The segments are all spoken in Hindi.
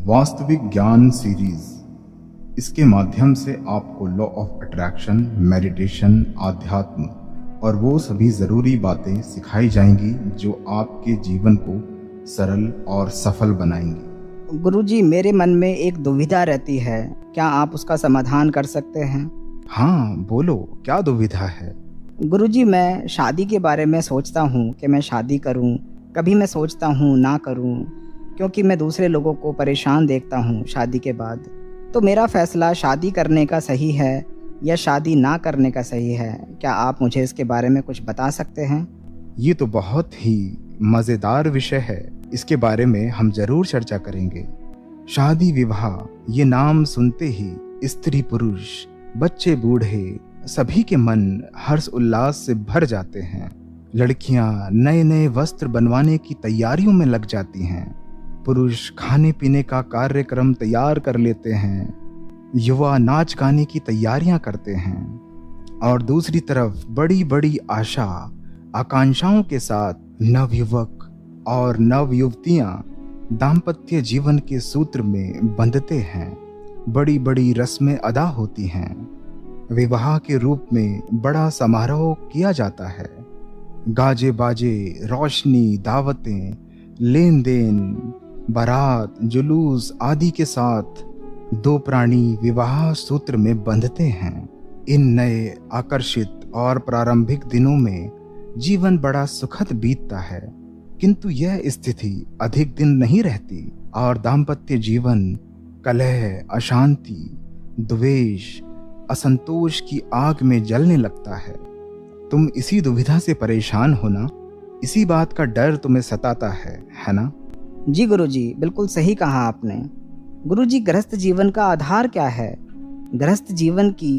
वास्तविक ज्ञान सीरीज। इसके माध्यम से आपको लॉ ऑफ अट्रैक्शन, मेडिटेशन, आध्यात्म और वो सभी ज़रूरी बातें सिखाई जाएंगी जो आपके जीवन को सरल और सफल बनाएंगी। गुरुजी, मेरे मन में एक दुविधा रहती है, क्या आप उसका समाधान कर सकते हैं? हाँ बोलो, क्या दुविधा है? गुरुजी, मैं शादी के बारे में सोचता हूँ कि मैं शादी करूँ, कभी मैं सोचता हूँ ना करूँ, क्योंकि मैं दूसरे लोगों को परेशान देखता हूँ शादी के बाद। तो मेरा फैसला शादी करने का सही है या शादी ना करने का सही है? क्या आप मुझे इसके बारे में कुछ बता सकते हैं? ये तो बहुत ही मज़ेदार विषय है, इसके बारे में हम जरूर चर्चा करेंगे। शादी विवाह ये नाम सुनते ही स्त्री पुरुष, बच्चे बूढ़े सभी के मन हर्ष उल्लास से भर जाते हैं। लड़कियां नए नए वस्त्र बनवाने की तैयारियों में लग जाती हैं, पुरुष खाने पीने का कार्यक्रम तैयार कर लेते हैं, युवा नाच गाने की तैयारियां करते हैं और दूसरी तरफ बड़ी बड़ी आशा आकांक्षाओं के साथ नवयुवक और नवयुवतियां दाम्पत्य जीवन के सूत्र में बंधते हैं। बड़ी बड़ी रस्में अदा होती हैं, विवाह के रूप में बड़ा समारोह किया जाता है। गाजे बाजे, रोशनी, दावतें, लेन देन, बारात, जुलूस आदि के साथ दो प्राणी विवाह सूत्र में बंधते हैं। इन नए आकर्षित और प्रारंभिक दिनों में जीवन बड़ा सुखद बीतता है, किंतु यह स्थिति अधिक दिन नहीं रहती और दाम्पत्य जीवन कलह, अशांति, द्वेष, असंतोष की आग में जलने लगता है। तुम इसी दुविधा से परेशान हो ना? इसी बात का डर तुम्हें सताता है ना? जी गुरुजी, बिल्कुल सही कहा आपने। गुरुजी, गृहस्थ जीवन का आधार क्या है? गृहस्थ जीवन की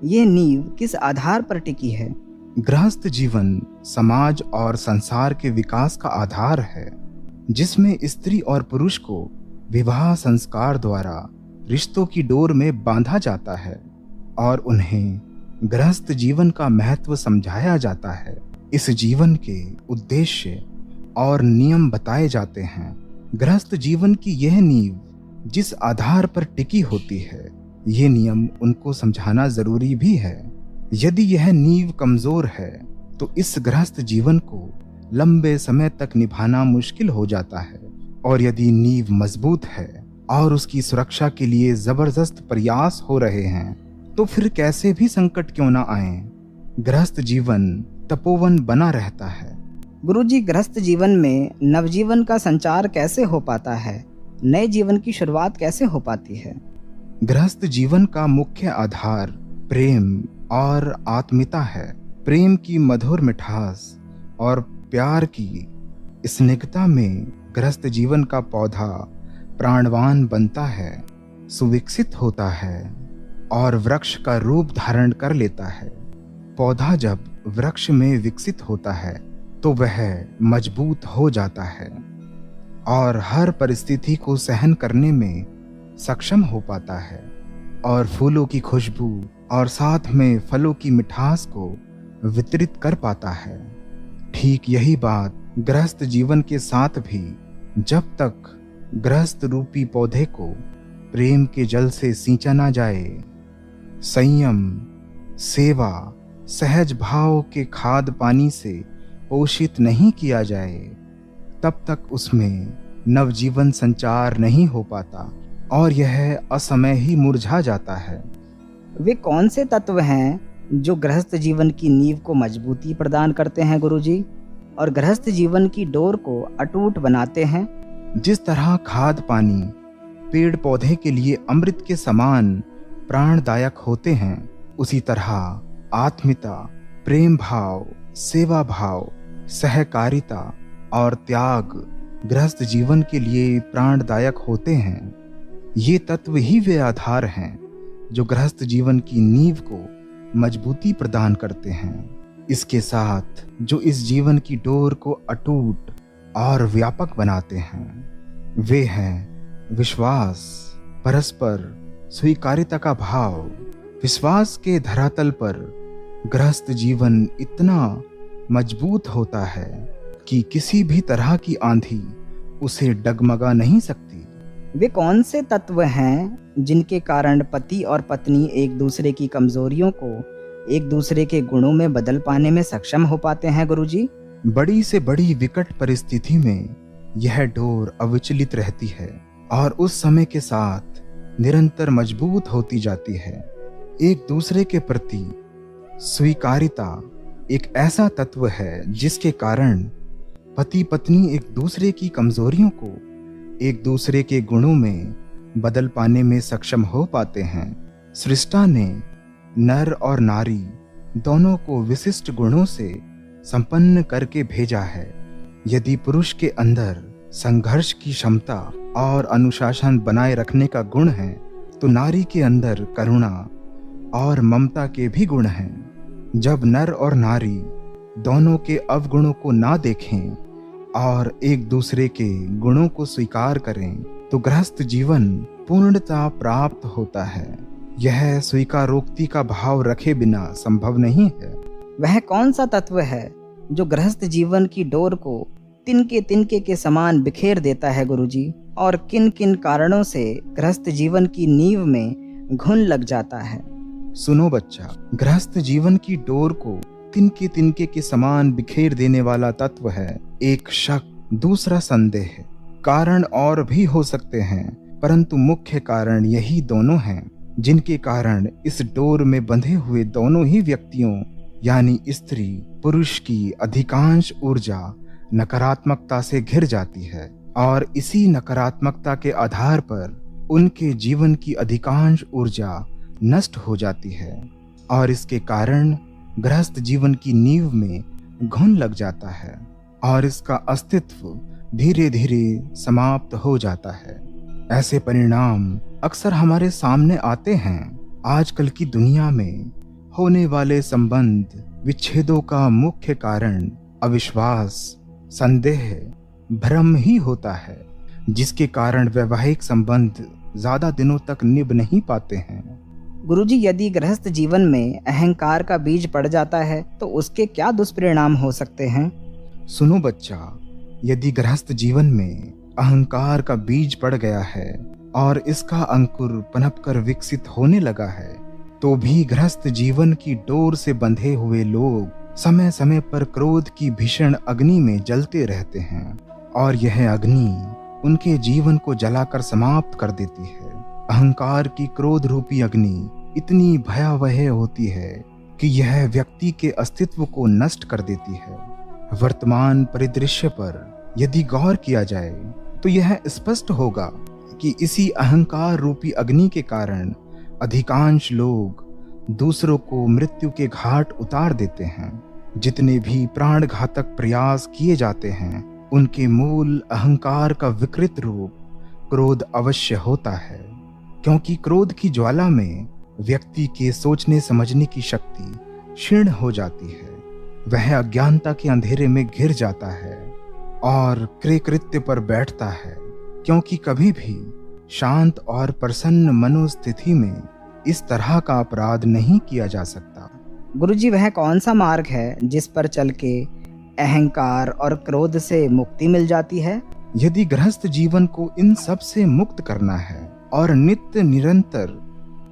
ये नींव किस आधार पर टिकी है? गृहस्थ जीवन समाज और संसार के विकास का आधार है, जिसमें स्त्री और पुरुष को विवाह संस्कार द्वारा रिश्तों की डोर में बांधा जाता है और उन्हें गृहस्थ जीवन का महत्व समझाया जाता है। इस जीवन के उद्देश्य और नियम बताए जाते हैं। गृहस्थ जीवन की यह नींव जिस आधार पर टिकी होती है, ये नियम उनको समझाना जरूरी भी है। यदि यह नींव कमजोर है तो इस गृहस्थ जीवन को लंबे समय तक निभाना मुश्किल हो जाता है, और यदि नींव मजबूत है और उसकी सुरक्षा के लिए जबरदस्त प्रयास हो रहे हैं तो फिर कैसे भी संकट क्यों ना आए, गृहस्थ जीवन तपोवन बना रहता है। गुरुजी, गृहस्थ जीवन में नवजीवन का संचार कैसे हो पाता है? नए जीवन की शुरुआत कैसे हो पाती है? गृहस्थ जीवन का मुख्य आधार प्रेम और आत्मीयता है। प्रेम की मधुर मिठास और प्यार की स्निग्धता में गृहस्थ जीवन का पौधा प्राणवान बनता है, सुविकसित होता है और वृक्ष का रूप धारण कर लेता है। पौधा जब वृक्ष में विकसित होता है तो वह मजबूत हो जाता है और हर परिस्थिति को सहन करने में सक्षम हो पाता है और फूलों की खुशबू और साथ में फलों की मिठास को वितरित कर पाता है। ठीक यही बात गृहस्थ जीवन के साथ भी, जब तक गृहस्थ रूपी पौधे को प्रेम के जल से सींचा ना जाए, संयम, सेवा, सहज भाव के खाद पानी से पोषित नहीं किया जाए, तब तक उसमें नवजीवन संचार नहीं हो पाता और यह असमय ही मुरझा जाता है। वे कौन से तत्व हैं जो गृहस्थ जीवन की नींव को मजबूती प्रदान करते हैं गुरुजी, और गृहस्थ जीवन की डोर को अटूट बनाते हैं? जिस तरह खाद पानी पेड़ पौधे के लिए अमृत के समान प्राणदायक होते हैं, उसी तरह आत्मीयता, प्रेम भाव, सेवा भाव, सहकारिता और त्याग गृहस्थ जीवन के लिए प्राणदायक होते हैं। ये तत्व ही वे आधार हैं जो गृहस्थ जीवन की नींव को मजबूती प्रदान करते हैं। इसके साथ जो इस जीवन की डोर को अटूट और व्यापक बनाते हैं, वे हैं विश्वास, परस्पर स्वीकार्यता का भाव। विश्वास के धरातल पर गृहस्थ जीवन इतना मजबूत होता है कि किसी भी तरह की आंधी उसे डगमगा नहीं सकती। वे कौन से तत्व हैं जिनके कारण पति और पत्नी एक दूसरे की कमजोरियों को एक दूसरे के गुणों में बदल पाने में सक्षम हो पाते हैं गुरुजी? बड़ी से बड़ी विकट परिस्थिति में यह डोर अविचलित रहती है और उस समय के साथ निरंतर मजबूत होती जाती है। एक दूसरे के प्रति स्वीकारिता एक ऐसा तत्व है जिसके कारण पति पत्नी एक दूसरे की कमजोरियों को एक दूसरे के गुणों में बदल पाने में सक्षम हो पाते हैं। सृष्टा ने नर और नारी दोनों को विशिष्ट गुणों से संपन्न करके भेजा है। यदि पुरुष के अंदर संघर्ष की क्षमता और अनुशासन बनाए रखने का गुण है, तो नारी के अंदर करुणा और ममता के भी गुण हैं। जब नर और नारी दोनों के अवगुणों को ना देखें और एक दूसरे के गुणों को स्वीकार करें, तो गृहस्थ जीवन पूर्णता प्राप्त होता है। यह स्वीकारोक्ति का भाव रखे बिना संभव नहीं है। वह कौन सा तत्व है जो गृहस्थ जीवन की डोर को तिनके तिनके के समान बिखेर देता है गुरुजी? और किन किन कारणों से गृहस्थ जीवन की नींव में घुन लग जाता है? सुनो बच्चा, गृहस्थ जीवन की डोर को तिनके तिनके के समान बिखेर देने वाला तत्व है एक शक, दूसरा संदेह। कारण और भी हो सकते हैं, परंतु मुख्य कारण यही दोनों हैं जिनके कारण इस डोर में बंधे हुए दोनों ही व्यक्तियों यानी स्त्री पुरुष की अधिकांश ऊर्जा नकारात्मकता से घिर जाती है और इसी नकारात्मकता के आधार पर उनके जीवन की अधिकांश ऊर्जा नष्ट हो जाती है और इसके कारण गृहस्थ जीवन की नींव में घुन लग जाता है और इसका अस्तित्व धीरे धीरे समाप्त हो जाता है। ऐसे परिणाम अक्सर हमारे सामने आते हैं। आजकल की दुनिया में होने वाले संबंध विच्छेदों का मुख्य कारण अविश्वास, संदेह, भ्रम ही होता है, जिसके कारण वैवाहिक संबंध ज्यादा दिनों तक निभ नहीं पाते हैं। गुरुजी, यदि गृहस्थ जीवन में अहंकार का बीज पड़ जाता है तो उसके क्या दुष्परिणाम हो सकते हैं? सुनो बच्चा, यदि गृहस्थ जीवन में अहंकार का बीज पड़ गया है और इसका अंकुर पनपकर विकसित होने लगा है, तो भी गृहस्थ जीवन की डोर से बंधे हुए लोग समय समय पर क्रोध की भीषण अग्नि में जलते रहते हैं और यह अग्नि उनके जीवन को जलाकर समाप्त कर देती है। अहंकार की क्रोध रूपी अग्नि इतनी भयावह होती है कि यह व्यक्ति के अस्तित्व को नष्ट कर देती है। वर्तमान परिदृश्य पर यदि गौर किया जाए तो यह स्पष्ट होगा कि इसी अहंकार रूपी अग्नि के कारण अधिकांश लोग दूसरों को मृत्यु के घाट उतार देते हैं। जितने भी प्राणघातक प्रयास किए जाते हैं, उनके मूल अहंकार का विकृत रूप क्रोध अवश्य होता है, क्योंकि क्रोध की ज्वाला में व्यक्ति के सोचने समझने की शक्ति क्षीण हो जाती है। वह अज्ञानता के अंधेरे में घिर जाता है और क्रय कृत्य पर बैठता है, क्योंकि कभी भी शांत और प्रसन्न मनोस्थिति में इस तरह का अपराध नहीं किया जा सकता। गुरुजी, वह कौन सा मार्ग है जिस पर चल के अहंकार और क्रोध से मुक्ति मिल जाती है? यदि गृहस्थ जीवन को इन सब से मुक्त करना है और नित्य निरंतर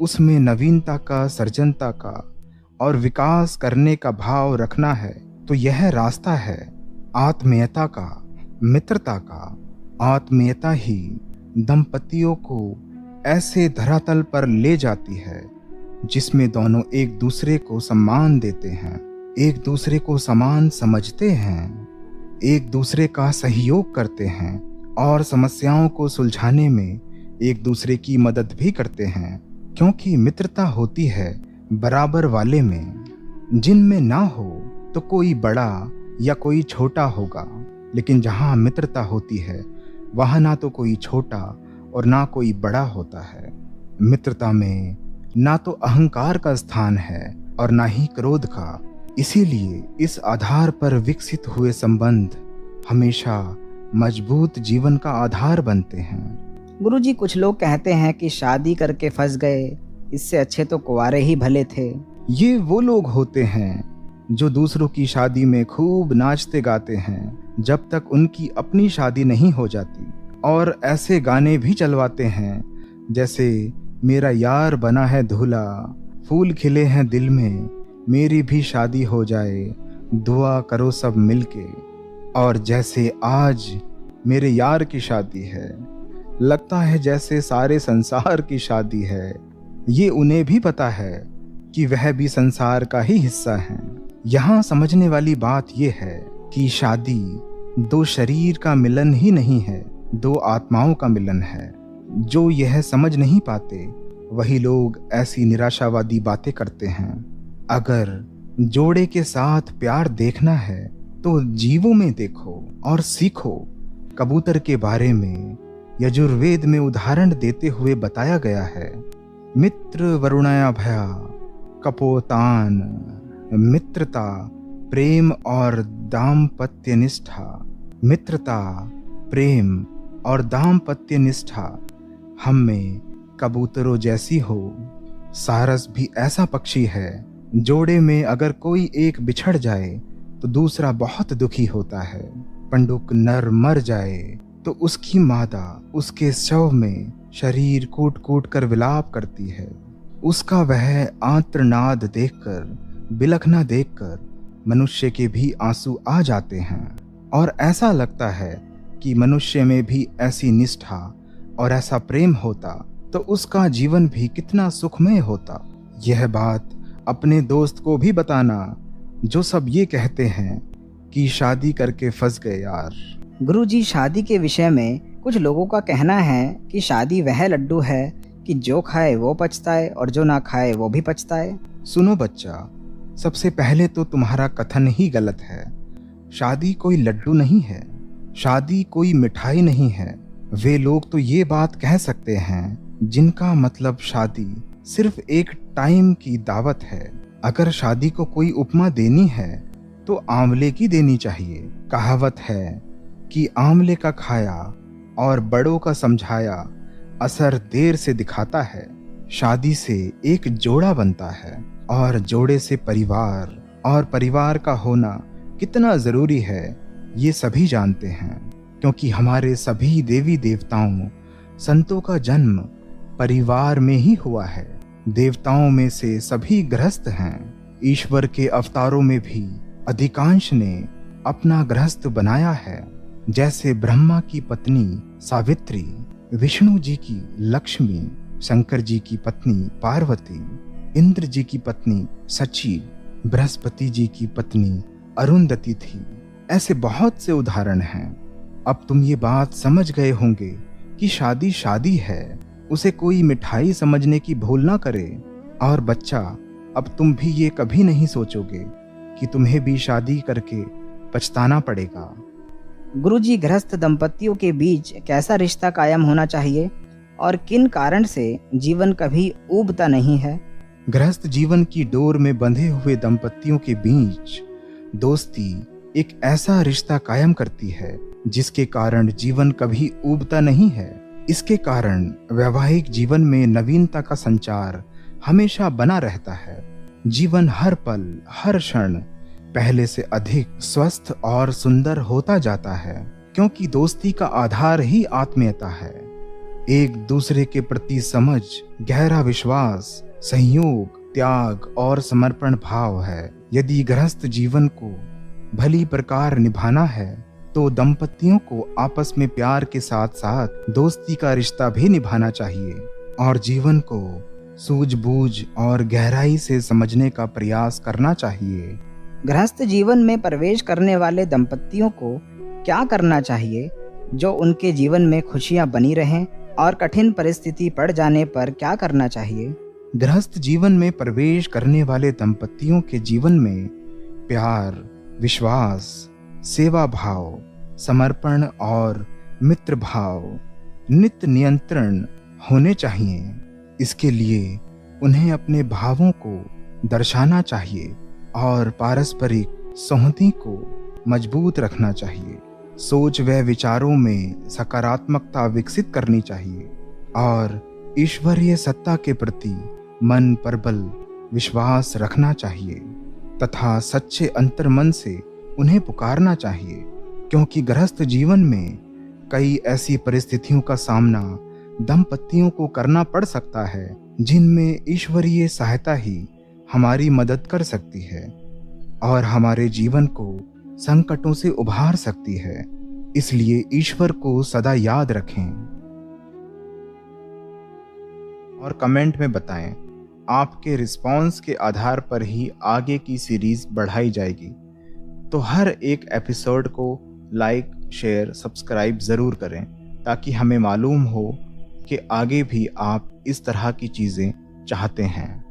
उसमें नवीनता का, सर्जनता का और विकास करने का भाव रखना है, तो यह रास्ता है आत्मीयता का, मित्रता का। आत्मीयता ही दंपतियों को ऐसे धरातल पर ले जाती है जिसमें दोनों एक दूसरे को सम्मान देते हैं, एक दूसरे को समान समझते हैं, एक दूसरे का सहयोग करते हैं और समस्याओं को सुलझाने में एक दूसरे की मदद भी करते हैं। क्योंकि मित्रता होती है बराबर वाले में, जिनमें ना हो तो कोई बड़ा या कोई छोटा होगा, लेकिन जहाँ मित्रता होती है वहाँ ना तो कोई छोटा और ना कोई बड़ा होता है। मित्रता में ना तो अहंकार का स्थान है और ना ही क्रोध का। इसीलिए इस आधार पर विकसित हुए संबंध हमेशा मजबूत जीवन का आधार बनते हैं। गुरुजी, कुछ लोग कहते हैं कि शादी करके फंस गए, इससे अच्छे तो कुंवारे ही भले थे। ये वो लोग होते हैं जो दूसरों की शादी में खूब नाचते गाते हैं जब तक उनकी अपनी शादी नहीं हो जाती, और ऐसे गाने भी चलवाते हैं जैसे मेरा यार बना है दूल्हा, फूल खिले हैं दिल में, मेरी भी शादी हो जाए, दुआ करो सब मिलके। और जैसे आज मेरे यार की शादी है, लगता है जैसे सारे संसार की शादी है। ये उन्हें भी पता है कि वह भी संसार का ही हिस्सा है। यहाँ समझने वाली बात यह है कि शादी दो शरीर का मिलन ही नहीं है, दो आत्माओं का मिलन है। जो यह समझ नहीं पाते वही लोग ऐसी निराशावादी बातें करते हैं। अगर जोड़े के साथ प्यार देखना है तो जीवों में देखो और सीखो। कबूतर के बारे में यजुर्वेद में उदाहरण देते हुए बताया गया है, मित्र वरुणया भया कपोतान, मित्रता प्रेम और दाम्पत्य निष्ठा। मित्रता प्रेम और दाम्पत्य निष्ठा हम में कबूतरों जैसी हो। सारस भी ऐसा पक्षी है, जोड़े में अगर कोई एक बिछड़ जाए तो दूसरा बहुत दुखी होता है। पंडुक नर मर जाए तो उसकी मादा उसके शव में शरीर कूट कूट कर विलाप करती है। उसका वह आर्तनाद देखकर, बिलखना देखकर मनुष्य के भी आंसू आ जाते हैं और ऐसा लगता है कि मनुष्य में भी ऐसी निष्ठा और ऐसा प्रेम होता तो उसका जीवन भी कितना सुखमय होता। यह बात अपने दोस्त को भी बताना जो सब ये कहते हैं कि शादी करके फंस गए यार। गुरुजी, शादी के विषय में कुछ लोगों का कहना है कि शादी वह लड्डू है कि जो खाए वो पछताए और जो ना खाए वो भी पछताए। सुनो बच्चा, सबसे पहले तो तुम्हारा कथन ही गलत है। शादी कोई लड्डू नहीं है, शादी कोई मिठाई नहीं है। वे लोग तो ये बात कह सकते हैं जिनका मतलब शादी सिर्फ एक टाइम की दावत है। अगर शादी को कोई उपमा देनी है तो आंवले की देनी चाहिए। कहावत है कि आंवले का खाया और बड़ों का समझाया असर देर से दिखाता है। शादी से एक जोड़ा बनता है और जोड़े से परिवार, और परिवार का होना कितना जरूरी है ये सभी जानते हैं, क्योंकि हमारे सभी देवी देवताओं, संतों का जन्म परिवार में ही हुआ है। देवताओं में से सभी गृहस्थ हैं। ईश्वर के अवतारों में भी अधिकांश ने अपना गृहस्थ बनाया है। जैसे ब्रह्मा की पत्नी सावित्री, विष्णु जी की लक्ष्मी, शंकर जी की पत्नी पार्वती, इंद्र जी की पत्नी सची, बृहस्पति जी की पत्नी अरुंधति थी। ऐसे बहुत से उदाहरण हैं। अब तुम ये बात समझ गए होंगे कि शादी शादी है, उसे कोई मिठाई समझने की भूल ना करे। और बच्चा, अब तुम भी ये कभी नहीं सोचोगे कि तुम्हें भी शादी करके पछताना पड़ेगा। गुरुजी, गृहस्थ दंपतियों के बीच कैसा रिश्ता कायम होना चाहिए और किन कारण से जीवन कभी ऊबता नहीं है? गृहस्थ जीवन की डोर में बंधे हुए दंपतियों के बीच दोस्ती एक ऐसा रिश्ता कायम करती है जिसके कारण जीवन कभी ऊबता नहीं है। इसके कारण वैवाहिक जीवन में नवीनता का संचार हमेशा बना रहता है। जीवन हर पल, हर क्षण पहले से अधिक स्वस्थ और सुंदर होता जाता है, क्योंकि दोस्ती का आधार ही आत्मीयता है। एक दूसरे के प्रति समझ, गहरा विश्वास, सहयोग, त्याग और समर्पण भाव है। यदि गृहस्थ जीवन को भली प्रकार निभाना है तो दंपतियों को आपस में प्यार के साथ साथ दोस्ती का रिश्ता भी निभाना चाहिए और जीवन को सूझबूझ और गहराई से समझने का प्रयास करना चाहिए। गृहस्थ जीवन में प्रवेश करने वाले दंपतियों को क्या करना चाहिए जो उनके जीवन में खुशियां बनी रहें, और कठिन परिस्थिति पड़ जाने पर क्या करना चाहिए? गृहस्थ जीवन में प्रवेश करने वाले दंपतियों के जीवन में प्यार, विश्वास, सेवा भाव, समर्पण और मित्र भाव, नित्य नियंत्रण होने चाहिए। इसके लिए उन्हें अपने भावों को दर्शाना चाहिए और पारस्परिक संहति को मजबूत रखना चाहिए। सोच व विचारों में सकारात्मकता विकसित करनी चाहिए और ईश्वरीय सत्ता के प्रति मन प्रबल विश्वास रखना चाहिए तथा सच्चे अंतर्मन से उन्हें पुकारना चाहिए, क्योंकि गृहस्थ जीवन में कई ऐसी परिस्थितियों का सामना दंपतियों को करना पड़ सकता है जिनमें ईश्वरीय सहायता ही हमारी मदद कर सकती है और हमारे जीवन को संकटों से उभार सकती है। इसलिए ईश्वर को सदा याद रखें और कमेंट में बताएं। आपके रिस्पॉन्स के आधार पर ही आगे की सीरीज बढ़ाई जाएगी। तो हर एक एपिसोड को लाइक, शेयर, सब्सक्राइब ज़रूर करें ताकि हमें मालूम हो कि आगे भी आप इस तरह की चीज़ें चाहते हैं।